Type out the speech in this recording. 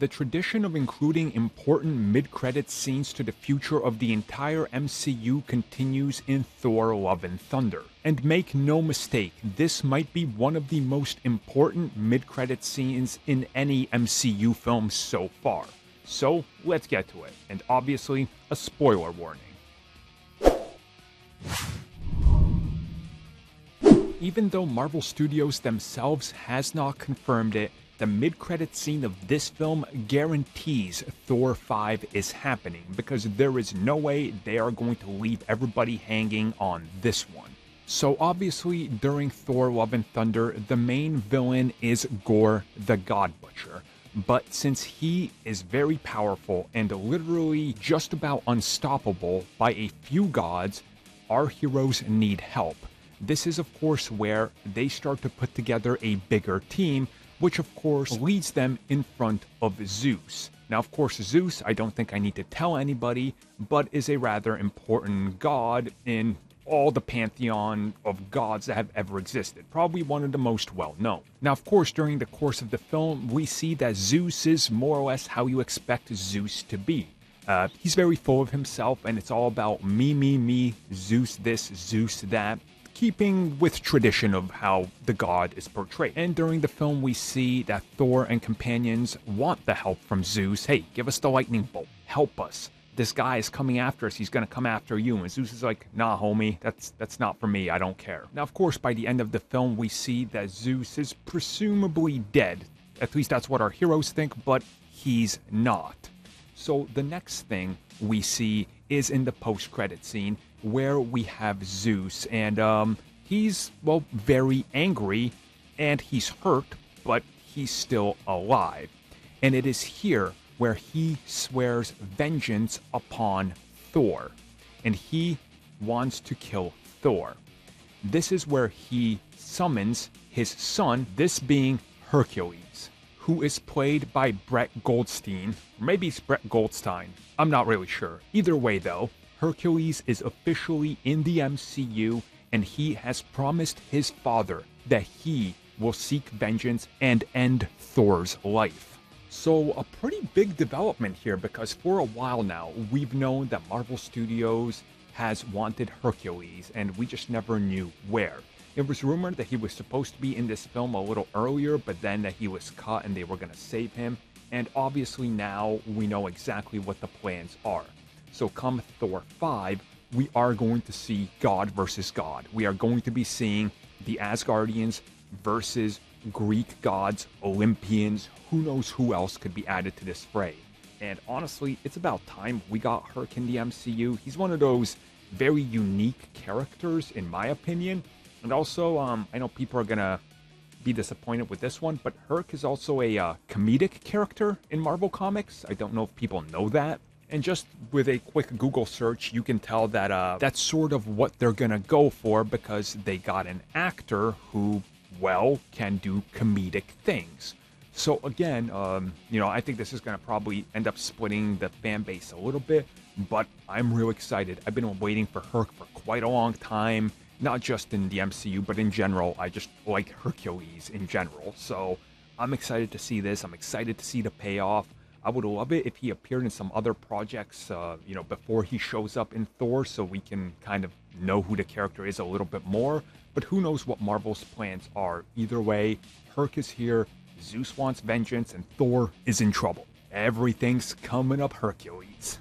The tradition of including important mid-credits scenes to the future of the entire MCU continues in Thor: Love and Thunder. And make no mistake, this might be one of the most important mid-credit scenes in any MCU film so far. So, let's get to it, and obviously, a spoiler warning. Even though Marvel Studios themselves has not confirmed it, the mid-credit scene of this film guarantees Thor 5 is happening, because there is no way they are going to leave everybody hanging on this one. So obviously, during Thor: Love and Thunder, the main villain is Gore the God Butcher. But since he is very powerful and literally just about unstoppable by a few gods, our heroes need help. This is of course where they start to put together a bigger team, which of course leads them in front of Zeus. Now of course Zeus, I don't think I need to tell anybody, but is a rather important god in all the pantheon of gods that have ever existed. Probably one of the most well known. Now of course during the course of the film, we see that Zeus is more or less how you expect Zeus to be. He's very full of himself and it's all about me, Zeus this, Zeus that, keeping with tradition of how the god is portrayed. And during the film we see that Thor and companions want the help from Zeus. Hey, give us the lightning bolt, help us. This guy is coming after us, he's gonna come after you. And Zeus is like, nah homie, that's not for me, I don't care. Now of course by the end of the film we see that Zeus is presumably dead. At least that's what our heroes think, but he's not. So the next thing we see is in the post-credit scene where we have Zeus, and he's, well, very angry, and he's hurt, but he's still alive. And it is here where he swears vengeance upon Thor, and he wants to kill Thor. This is where he summons his son, this being Hercules, who is played by Brett Goldstein, or maybe it's Brett Goldstein, I'm not really sure. Either way though, Hercules is officially in the MCU, and he has promised his father that he will seek vengeance and end Thor's life. So a pretty big development here, because for a while now, we've known that Marvel Studios has wanted Hercules, and we just never knew where. It was rumored that he was supposed to be in this film a little earlier, but then that he was cut and they were going to save him. And obviously now we know exactly what the plans are. So come Thor 5, we are going to see God versus God. We are going to be seeing the Asgardians versus Greek gods, Olympians, who knows who else could be added to this fray. And honestly, it's about time we got Herc in the MCU. He's one of those very unique characters, in my opinion. And also, I know people are gonna be disappointed with this one, but Herc is also a comedic character in Marvel Comics. I don't know if people know that. And just with a quick Google search, you can tell that that's sort of what they're gonna go for, because they got an actor who, well, can do comedic things. So again, I think this is gonna probably end up splitting the fan base a little bit, but I'm real excited. I've been waiting for Herc for quite a long time, not just in the MCU, but in general. I just like Hercules in general. So I'm excited to see this. I'm excited to see the payoff. I would love it if he appeared in some other projects, before he shows up in Thor, so we can kind of know who the character is a little bit more. But who knows what Marvel's plans are. Either way, Herc is here, Zeus wants vengeance, and Thor is in trouble. Everything's coming up Hercules.